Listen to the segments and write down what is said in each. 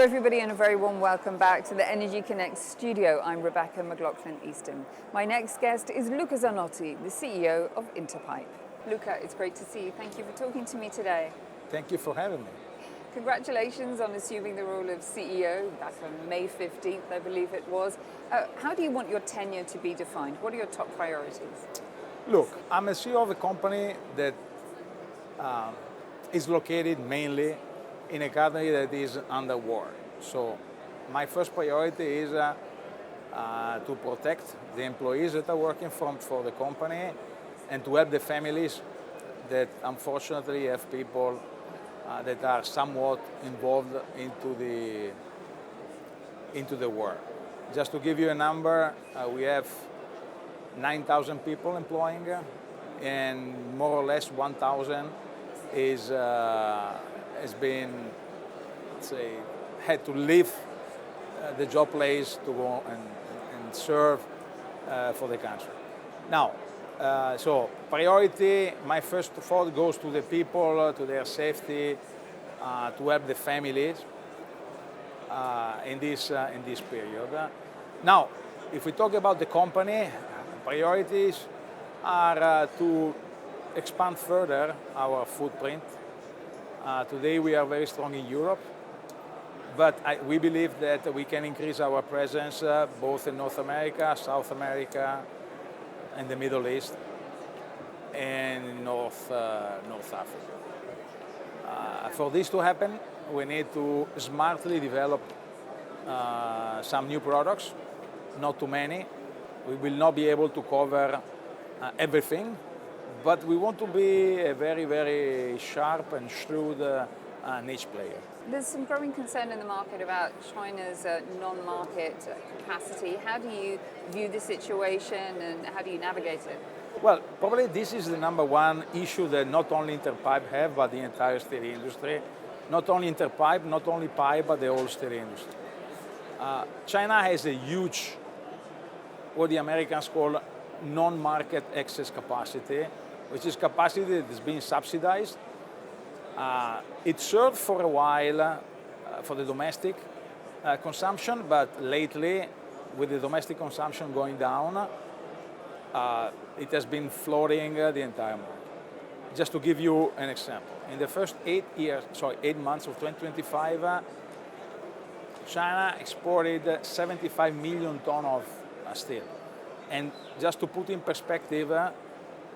everybody, and a very warm welcome back to the Energy Connect studio. I'm Rebecca McLaughlin-Easton. My next guest is Luca Zanotti, the CEO of Interpipe. Luca, it's great to see you. Thank you for talking to me today. Thank you for having me. Congratulations on assuming the role of CEO back on May 15th, I believe it was. How do you want your tenure to be defined? What are your top priorities? Look, I'm a CEO of a company that is located mainly in a country that is under war. So my first priority is to protect the employees that are working for the company and to help the families that unfortunately have people that are somewhat involved into the war. Just to give you a number, we have 9,000 people employing, and more or less 1,000 has been, let's say, had to leave the job place to go and serve for the country. Now, so priority, my first thought goes to the people, to their safety, to help the families in this period. Now, if we talk about the company, priorities are to expand further our footprint. Today we are very strong in Europe, but we believe that we can increase our presence both in North America, South America, and the Middle East, and North Africa. For this to happen, we need to smartly develop some new products, not too many. We will not be able to cover everything, but we want to be a very, very sharp and shrewd niche player. There's some growing concern in the market about China's non-market capacity. How do you view the situation and how do you navigate it? Well, probably this is the number one issue that not only Interpipe have, but the entire steel industry. Not only Interpipe, not only pipe, but the whole steel industry. China has a huge, what the Americans call non-market excess capacity, which is capacity that is being subsidized. It served for a while for the domestic consumption, but lately, with the domestic consumption going down, it has been flooding the entire market. Just to give you an example, in the first 8 months of 2025, China exported 75 million tons of steel. And just to put in perspective,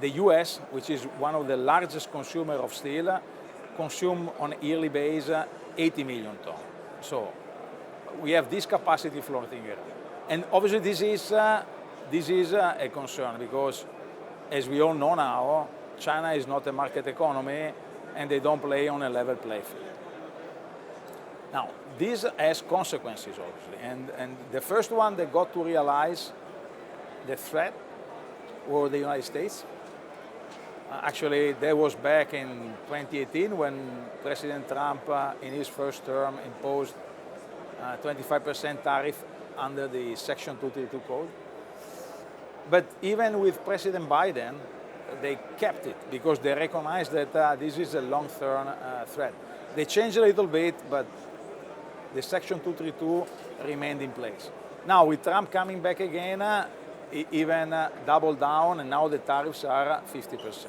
the US, which is one of the largest consumers of steel, consume on a yearly basis 80 million tons. So we have this capacity floating around. And obviously this is a concern because, as we all know now, China is not a market economy and they don't play on a level playing field. Now, this has consequences, obviously. And the first one they got to realize the threat were the United States. Actually, that was back in 2018 when President Trump, in his first term, imposed 25% tariff under the Section 232 code. But even with President Biden, they kept it because they recognized that this is a long-term threat. They changed a little bit, but the Section 232 remained in place. Now, with Trump coming back again, even doubled down, and now the tariffs are 50%.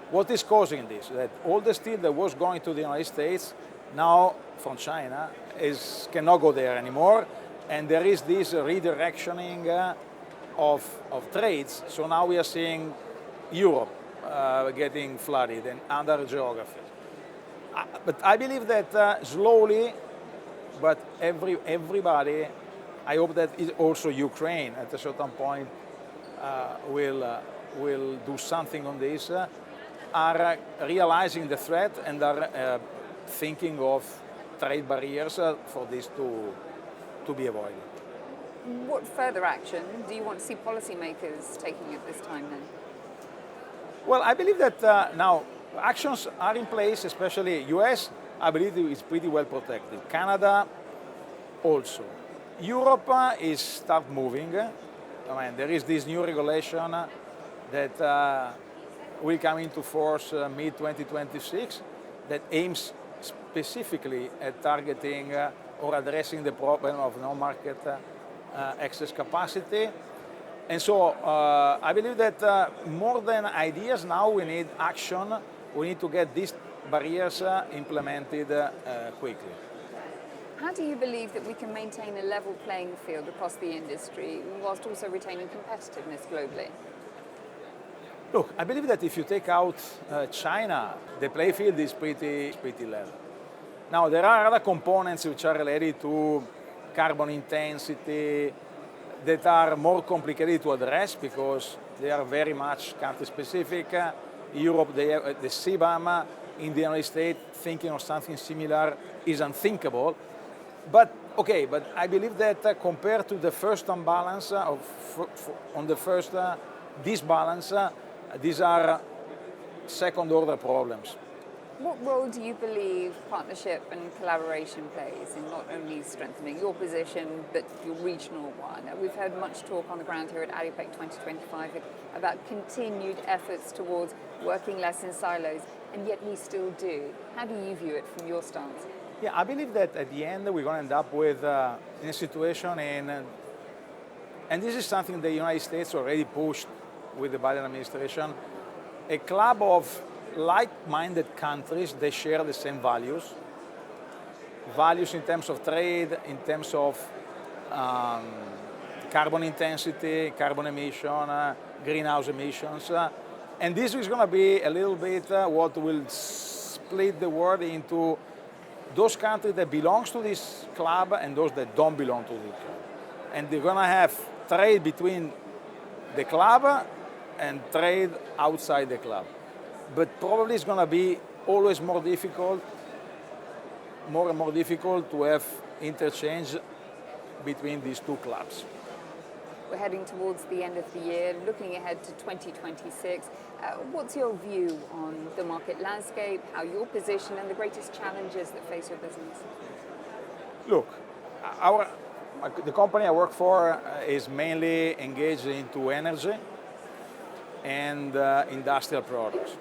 What is causing this? That all the steel that was going to the United States now from China cannot go there anymore, and there is this redirectioning of trades. So now we are seeing Europe getting flooded and other geographies. But I believe that slowly, but everybody, I hope that also Ukraine at a certain point will do something on this, are realizing the threat and are thinking of trade barriers for this to be avoided. What further action do you want to see policymakers taking at this time then? Well, I believe that now actions are in place, especially US, I believe is pretty well protected. Canada also. Europe is start moving. I mean, there is this new regulation that will come into force mid-2026 that aims specifically at targeting or addressing the problem of no market excess capacity. And so I believe that more than ideas now we need action. We need to get these barriers implemented quickly. How do you believe that we can maintain a level playing field across the industry whilst also retaining competitiveness globally? Look, I believe that if you take out China, the play field is pretty level. Now, there are other components which are related to carbon intensity that are more complicated to address because they are very much country-specific. Europe, they have the CBAM. In the United States, thinking of something similar is unthinkable. But I believe that compared to the first unbalance on the first disbalance, these are second-order problems. What role do you believe partnership and collaboration plays in not only strengthening your position, but your regional one? We've heard much talk on the ground here at ADIPEC 2025 about continued efforts towards working less in silos, and yet we still do. How do you view it from your stance? Yeah, I believe that at the end we're going to end up with in a situation and this is something the United States already pushed with the Biden administration, a club of like-minded countries. They share the same values in terms of trade, in terms of carbon intensity, carbon emission, greenhouse emissions. And this is going to be a little bit what will split the world into those countries that belong to this club and those that don't belong to this club. And they're going to have trade between the club and trade outside the club. But probably it's going to be always more and more difficult to have interchange between these two clubs. We're heading towards the end of the year, looking ahead to 2026. What's your view on the market landscape, how you're positioned, and the greatest challenges that face your business? Look, the company I work for is mainly engaged into energy and industrial products.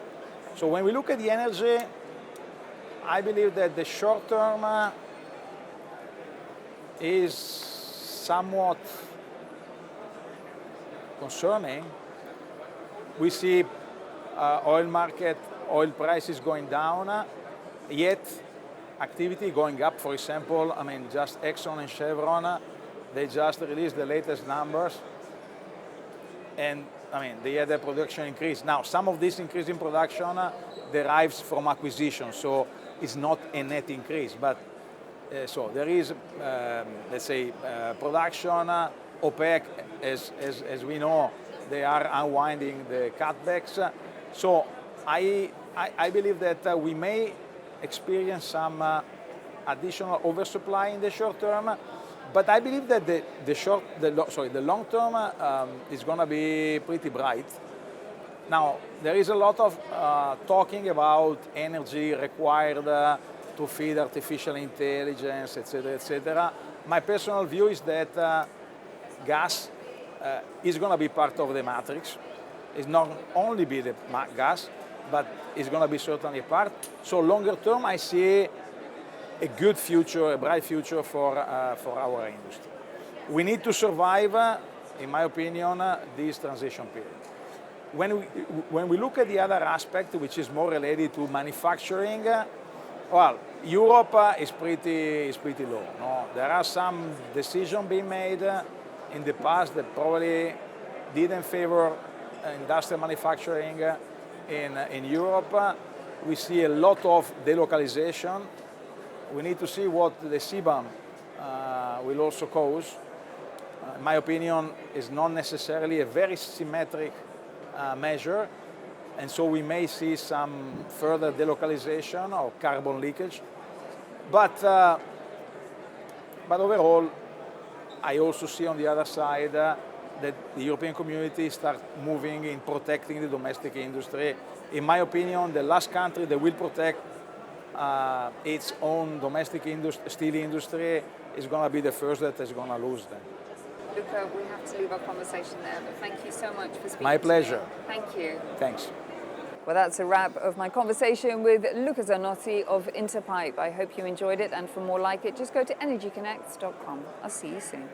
So when we look at the energy, I believe that the short term is somewhat concerning. We see oil prices going down, yet activity going up. For example, just Exxon and Chevron, they just released the latest numbers, and they had a production increase. Now, some of this increase in production derives from acquisition, so it's not a net increase. But so there is, let's say, production. OPEC, as we know, they are unwinding the cutbacks. So I believe that we may experience some additional oversupply in the short term, but I believe that the long term is going to be pretty bright. Now, there is a lot of talking about energy required to feed artificial intelligence, etc., etc. My personal view is that gas is going to be part of the matrix. It's not only be the gas, but it's going to be certainly a part. So longer term, I see a good future, a bright future for our industry. We need to survive, in my opinion, this transition period. When we look at the other aspect, which is more related to manufacturing, well, Europe is pretty low. No? There are some decisions being made in the past that probably didn't favor industrial manufacturing in Europe. We see a lot of delocalization. We need to see what the CBAM will also cause. In my opinion, is not necessarily a very symmetric measure, and so we may see some further delocalization or carbon leakage. But overall, I also see on the other side that the European community start moving in protecting the domestic industry. In my opinion, the last country that will protect its own domestic steel industry is going to be the first that is going to lose them. Luca, we have to leave our conversation there, but thank you so much for speaking. My pleasure. To me. Thank you. Thanks. Well, that's a wrap of my conversation with Luca Zanotti of Interpipe. I hope you enjoyed it, and for more like it, just go to energyconnects.com. I'll see you soon.